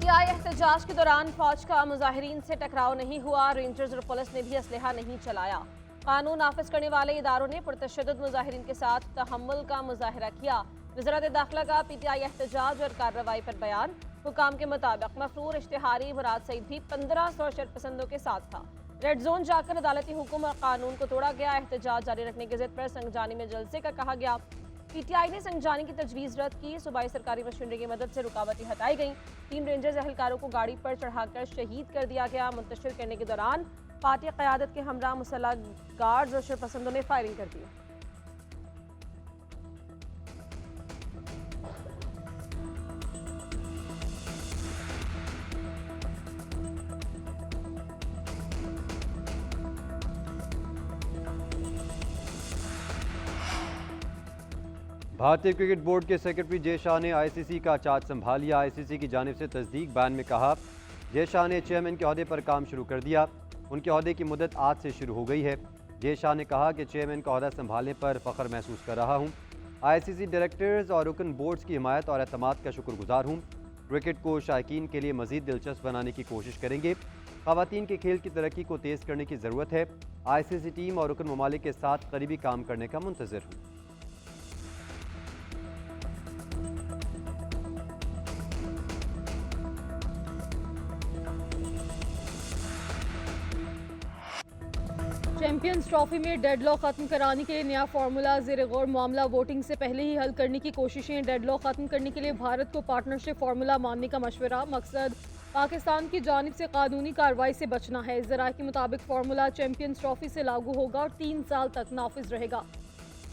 PTI एहतजाज के दौरान फौज का मुजाहिरीन से टकराव नहीं हुआ। रेंजर्स और पुलिस ने भी असलहा नहीं चलाया। कानून नाफिज करने वाले इदारों ने पुरतशद्दुद मुजाहिरीन के साथ तहम्मुल का मुजाहरा किया। वज़ारत दाखिला का पीटीआई एहतजाज और कार्रवाई पर बयान। हुकाम के मुताबिक मफरूर इश्तिहारी मुराद सईद भी 1500 शरपसंदों के साथ था। रेड जोन जाकर अदालती हुक्म और कानून को तोड़ा गया। एहतजाज जारी रखने की जिद पर संगजानी में जलसे का कहा गया। पीटीआई ने संगजानी की तजवीज़ रद्द की। सूबाई सरकारी मशीनरी की मदद से रुकावटें हटाई गईं। 3 रेंजर्स एहलकारों को गाड़ी पर चढ़ाकर शहीद कर दिया गया। मुंतशिर करने के दौरान पार्टी क़यादत के हमरा मुसल्लह गार्ड्स और शरपसंदों ने फायरिंग कर दी। भारतीय क्रिकेट बोर्ड के सेक्रेटरी जय शाह ने आईसीसी का चार्ज संभाल लिया। आईसीसी की जानिब से तस्दीक बयान में कहा, जय शाह ने चेयरमैन के अहदे पर काम शुरू कर दिया। उनके अहदे की मुद्दत आज से शुरू हो गई है। जय शाह ने कहा कि चेयरमैन का अहदा संभालने पर फ़ख्र महसूस कर रहा हूँ। आईसीसी डायरेक्टर्स और रुकन बोर्ड्स की हिमायत और एतमाद का शुक्रगुजार हूँ। क्रिकेट को शायकीन के लिए मज़ीद दिलचस्प बनाने की कोशिश करेंगे। ख़वातीन के खेल की तरक्की को तेज़ करने की ज़रूरत है। आईसीसी टीम और रुकन ममालिक के साथ करीबी काम करने का मुंतज़िर हूँ। चैंपियंस ट्रॉफी में डेडलॉक खत्म कराने के लिए नया फार्मूला ज़ेर गौर। मामला वोटिंग से पहले ही हल करने की कोशिशें। डेडलॉक खत्म करने के लिए भारत को पार्टनरशिप फार्मूला मानने का मशवरा। मकसद पाकिस्तान की जानिब से कानूनी कार्रवाई से बचना है। ज़राए के मुताबिक फार्मूला चैंपियंस ट्रॉफी से लागू होगा और 3 साल तक नाफिज रहेगा।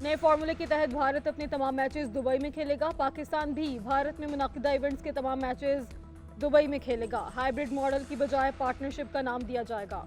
नए फार्मूले के तहत भारत अपने तमाम मैचेस दुबई में खेलेगा। पाकिस्तान भी भारत में मुनक़िदा इवेंट्स के तमाम मैचेस दुबई में खेलेगा। हाइब्रिड मॉडल की बजाय पार्टनरशिप का नाम दिया जाएगा।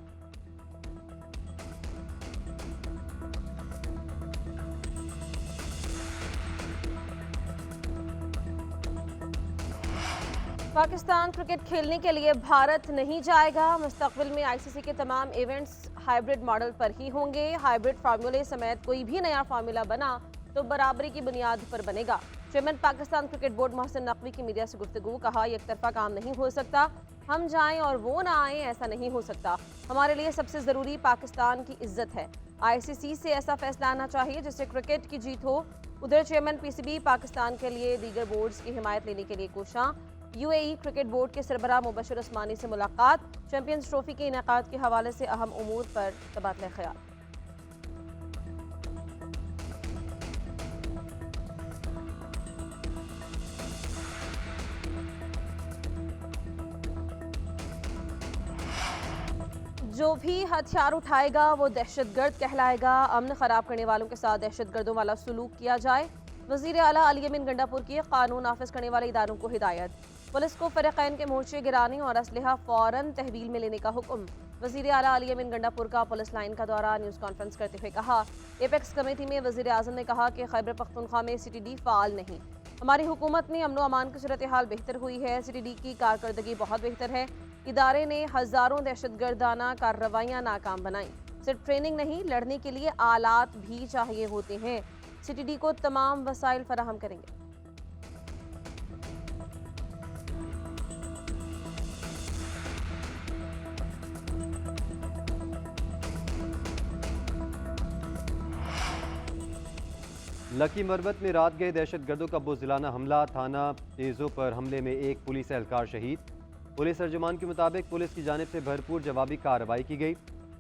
पाकिस्तान क्रिकेट खेलने के लिए भारत नहीं जाएगा। मुस्तकबिल में आईसीसी के तमाम इवेंट्स हाइब्रिड मॉडल पर ही होंगे। हाइब्रिड फार्मूले समेत कोई भी नया फार्मूला बना तो बराबरी की बुनियाद पर बनेगा। Chairman Pakistan cricket board Mohsin Naqvi की मीडिया से गुफ्तगू। कहा, एक तरफा काम नहीं हो सकता। हम जाएं और वो ना आएं, ऐसा नहीं हो सकता। हमारे लिए सबसे ज़रूरी पाकिस्तान की इज्जत है। आईसीसी से ऐसा फैसला आना चाहिए जिससे क्रिकेट की जीत हो। उधर चेयरमैन पीसीबी पाकिस्तान के लिए दीगर बोर्ड्स की हिमायत लेने के लिए कोशां। यूएई क्रिकेट बोर्ड के सरबराह मुबशिर उस्मानी से मुलाकात। चैंपियंस ट्रॉफी के इनेकाद के हवाले से अहम उमूर पर तबादला ख्याल। जो भी हथियार उठाएगा वो दहशतगर्द कहलाएगा। अमन खराब करने वालों के साथ दहशतगर्दों वाला सलूक किया जाए। वज़ीर आला अली अमीन गंडापुर की कानून नाफिज करने वाले इदारों को हिदायत। पुलिस को फ़रीक़ैन के मोर्चे गिराने और असलहा फ़ौरन तहवील में लेने का हुक्म। वज़ीर आला अली अमीन गंडापुर का पुलिस लाइन का दौरा। न्यूज़ कॉन्फ्रेंस करते हुए कहा, एपेक्स कमेटी में वज़ीर आज़म ने कहा कि खैबर पख्तूनख्वा में सीटीडी फ़ाल नहीं। हमारी हुकूमत में अमन व अमान की सूरत हाल बेहतर हुई है। सीटीडी की कारकर्दगी बहुत बेहतर है। इदारे ने हज़ारों दहशतगर्दाना कार्रवाइयाँ नाकाम बनाई। सिर्फ ट्रेनिंग नहीं, लड़ने के लिए आलात भी चाहिए होते हैं। सीटीडी को तमाम वसाइल फराहम करेंगे। लकी मरबत में रात गए दहशतगर्दों का बुज़दिलाना हमला। थाना तेज़ों पर हमले में एक पुलिस एहलकार शहीद। पुलिस तर्जुमान के मुताबिक पुलिस की जानिब से भरपूर जवाबी कार्रवाई की गई।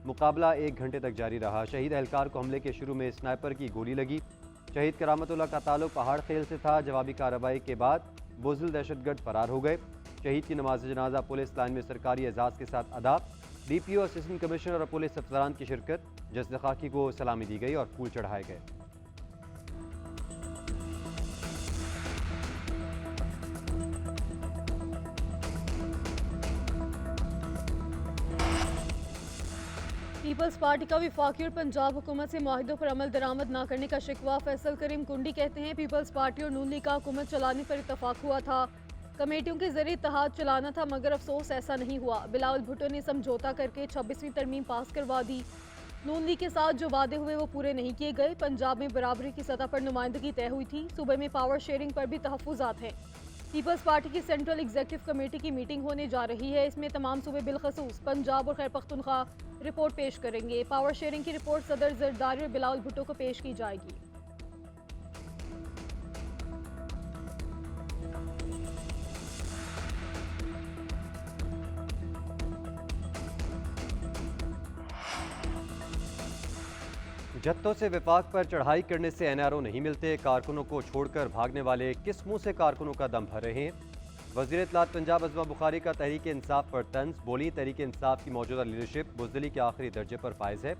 मुकाबला 1 घंटे तक जारी रहा। शहीद एहलकार को हमले के शुरू में स्नाइपर की गोली लगी। शहीद करामतुल्लाह का ताल्लुक पहाड़ खेल से था। जवाबी कार्रवाई के बाद बुज़दिल दहशतगर्द फरार हो गए। शहीद की नमाज जनाजा पुलिस लाइन में सरकारी एजाज़ के साथ अदा। डीपीओ, असिस्टेंट कमिश्नर और पुलिस अफसरान की शिरकत। जस्द खाकी को सलामी दी गई और फूल चढ़ाए गए। पीपल्स पार्टी का वफाकी और पंजाब हुकूमत से माहिदों पर अमल दरामद न करने का शिकवा। फैसल करीम कुंडी कहते हैं, पीपल्स पार्टी और नून लीग का हुकूमत चलाने पर इतफाक हुआ था। कमेटियों के जरिए इत्तेहाद चलाना था, मगर अफसोस ऐसा नहीं हुआ। बिलावल भुट्टो ने समझौता करके 26वीं तरमीम पास करवा दी। नून लीग के साथ जो वादे हुए वो पूरे नहीं किए गए। पंजाब में बराबरी की सतह पर नुमाइंदगी तय हुई थी। सूबे में पावर शेयरिंग पर भी तहफ़्फ़ुज़ात हैं। पीपल्स पार्टी की सेंट्रल एग्जीक्यूटिव कमेटी की मीटिंग होने जा रही है। इसमें तमाम सूबे बिलखसूस पंजाब और खैबर पख्तूनख्वा रिपोर्ट पेश करेंगे। पावर शेयरिंग की रिपोर्ट सदर जरदारी और बिलावल भुट्टो को पेश की जाएगी। जत्तों से विफाक पर चढ़ाई करने से एनआरओ नहीं मिलते, कारकुनों को छोड़कर भागने वाले किस मुंह से कारकुनों का दम भर रहे हैं। वज़ीर इत्तलात पंजाब अज़मा बुखारी का तहरीक इंसाफ पर तंज, बोली तहरीक इंसाफ की मौजूदा लीडरशिप बुज़दिली के आखिरी दर्जे पर फायज है।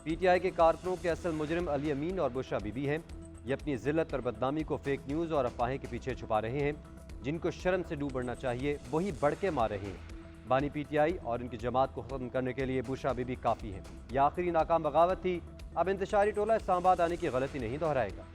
पीटीआई के कारकुनों के असल मुजरिम अली अमीन और बुशरा बीबी हैं। ये अपनी जिल्लत और बदनामी को फेक न्यूज़ और अफवाहें के पीछे छुपा रहे हैं। जिनको शर्म से डूब बढ़ना चाहिए वही बढ़ के मार रहे हैं। बानी पीटीआई और इनकी जमात को ख़त्म करने के लिए बुशरा बीबी काफ़ी है। यह आखिरी नाकाम बगावत थी, अब इंतशारी टोला इस्लामाबाद आने की गलती नहीं दोहराएगा।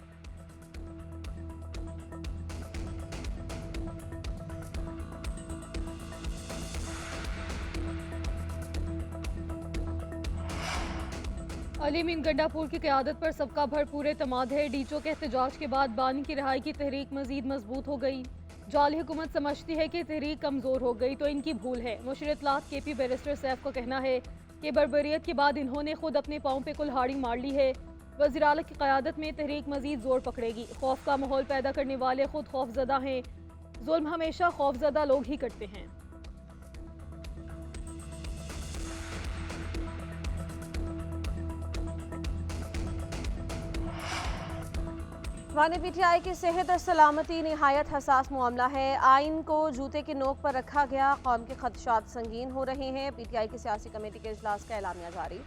अली अमीन गंडापुर की क़यादत पर सबका भरपूर एतमाद है। डीचो के एहतजाज के बाद बानी की रिहाई की तहरीक मजीद मजबूत हो गई। जाली हुकूमत समझती है कि तहरीक कमज़ोर हो गई तो इनकी भूल है। मुशीर इत्तलात केपी बैरिस्टर सैफ का कहना है कि बर्बरियत के बाद इन्होंने खुद अपने पाँव पे कुल्हाड़ी मार ली है। वज़ीर आला की क़यादत में तहरीक मजीद जोर पकड़ेगी। खौफ का माहौल पैदा करने वाले खुद खौफजदा हैं। जुल्म हमेशा खौफजदा लोग ही करते हैं। वानी पीटीआई की सेहत और सलामती निहायत हसास मामला है। आइन को जूते की नोक पर रखा गया, कौम के खदशात संगीन हो रहे हैं। पीटीआई की सियासी कमेटी के इजलास का एलामिया जारी।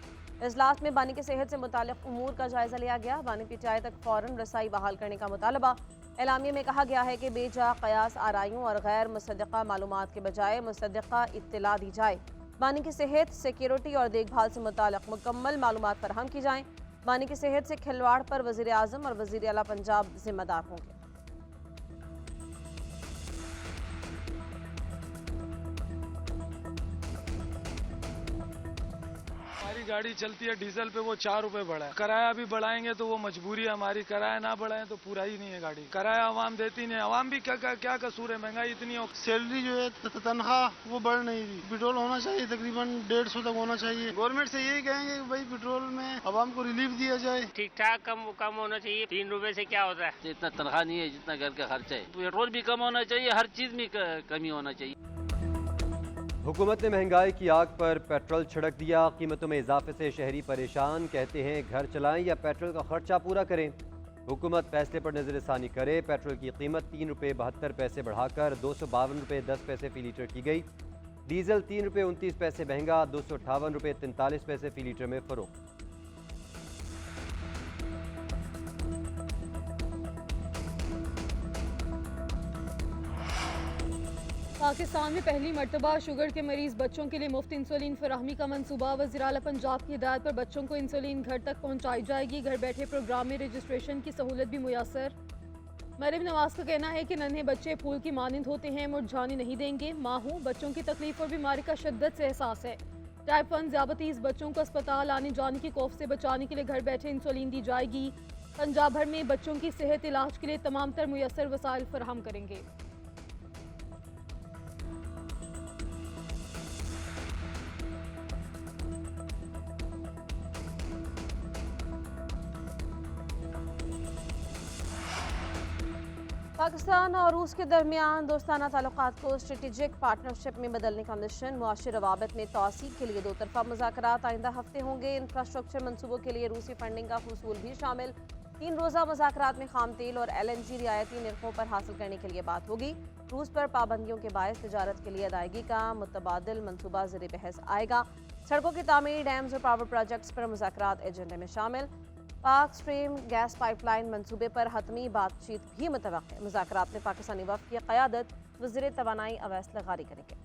इजलास में बानी की सेहत से मुतालिक उमूर का जायजा लिया गया। बानी पीटीआई तक फौरन रसाई बहाल करने का मुतालबा। एलामिया में कहा गया है कि बेजा कयास आराइयों और गैर मुसद्दक़ा मालूमात के बजाय मुसद्दक़ा इत्तला दी जाए। बानी की सेहत, सिक्योरिटी और देखभाल से मुतालिक मुकम्मल मालूमात फराहम की जाएँ। बानी की सेहत से खिलवाड़ पर वज़ीर आज़म और वज़ीर आला पंजाब जिम्मेदार होंगे। हमारी गाड़ी चलती है डीजल पे, वो 4 रुपए बढ़ा है। किराया भी बढ़ाएंगे तो वो मजबूरी है हमारी, किराया ना बढ़ाएं तो पूरा ही नहीं है गाड़ी। किराया आवाम देती नहीं, आवाम भी क्या कसूर है, महंगाई इतनी हो। सैलरी जो है तनख्वाह वो बढ़ नहीं रही। पेट्रोल होना चाहिए तकरीबन 150 तक होना चाहिए। गवर्नमेंट से यही कहेंगे कि भाई पेट्रोल में आवाम को रिलीफ दिया जाए। ठीक ठाक कम होना चाहिए। 3 रुपए से क्या होता है, इतना तनख्वाह नहीं है जितना घर का खर्चा है। पेट्रोल भी कम होना चाहिए, हर चीज में कमी होना चाहिए। हुकूमत ने महंगाई की आग पर पेट्रोल छिड़क दिया। कीमतों में इजाफे से शहरी परेशान, कहते हैं घर चलाएं या पेट्रोल का खर्चा पूरा करें। हुकूमत फैसले पर नजरसानी करे। पेट्रोल की कीमत 3 रुपये 72 पैसे बढ़ाकर 252 रुपये 10 पैसे फी लीटर की गई। डीजल 3 रुपये 29 पैसे महंगा 258 रुपये 43 पैसे फी लीटर में फरोख्त। पाकिस्तान में पहली मरतबा शुगर के मरीज बच्चों के लिए मुफ्त इंसुलिन फराहमी का मंसूबा। वज़ीर आला पंजाब की हिदायत पर बच्चों को इंसुलिन घर तक पहुँचाई जाएगी। घर बैठे प्रोग्राम में रजिस्ट्रेशन की सहूलत भी मुयसर। मरीम नवाज का कहना है कि नन्हे बच्चे फूल की मानंद होते हैं, मुरझाने नहीं देंगे। माँ हूँ, बच्चों की तकलीफ और बीमारी का शिद्दत से एहसास है। टाइप 1 ज़ियाबतीस बच्चों को अस्पताल आने जाने की खौफ से बचाने के लिए घर बैठे इंसुलिन दी जाएगी। पंजाब भर में बच्चों की सेहत इलाज के लिए तमाम तर मुयसर वसाइल फराहम करेंगे। पाकिस्तान और रूस के दरमियान दोस्ताना ताल्लुकात को स्ट्रेटेजिक पार्टनरशिप में बदलने का मिशन। मुआशी रवाबत में तौसीक के लिए 2 तरफा मुज़ाकरात आइंदा हफ्ते होंगे। इंफ्रास्ट्रक्चर मनसूबों के लिए रूसी फंडिंग का हुसूल भी शामिल। 3 रोज़ा मुज़ाकरात में खाम तेल और LNG रियायती निर्खों पर हासिल करने के लिए बात होगी। रूस पर पाबंदियों के बायस तिजारत के लिए अदायगी का मुतबादिल मनसूबा ज़ेर बहस आएगा। सड़कों की तामीर, डैम्स और पावर प्रोजेक्ट्स पर मुज़ाकरात एजेंडे में शामिल। पाक स्ट्रीम गैस पाइपलाइन मंसूबे पर हतमी बातचीत भी मुतवक्किल। मुज़ाकरात में पाकिस्तानी वफ़द की क़यादत वज़ीर तवानाई अवैस लगारी करेंगे।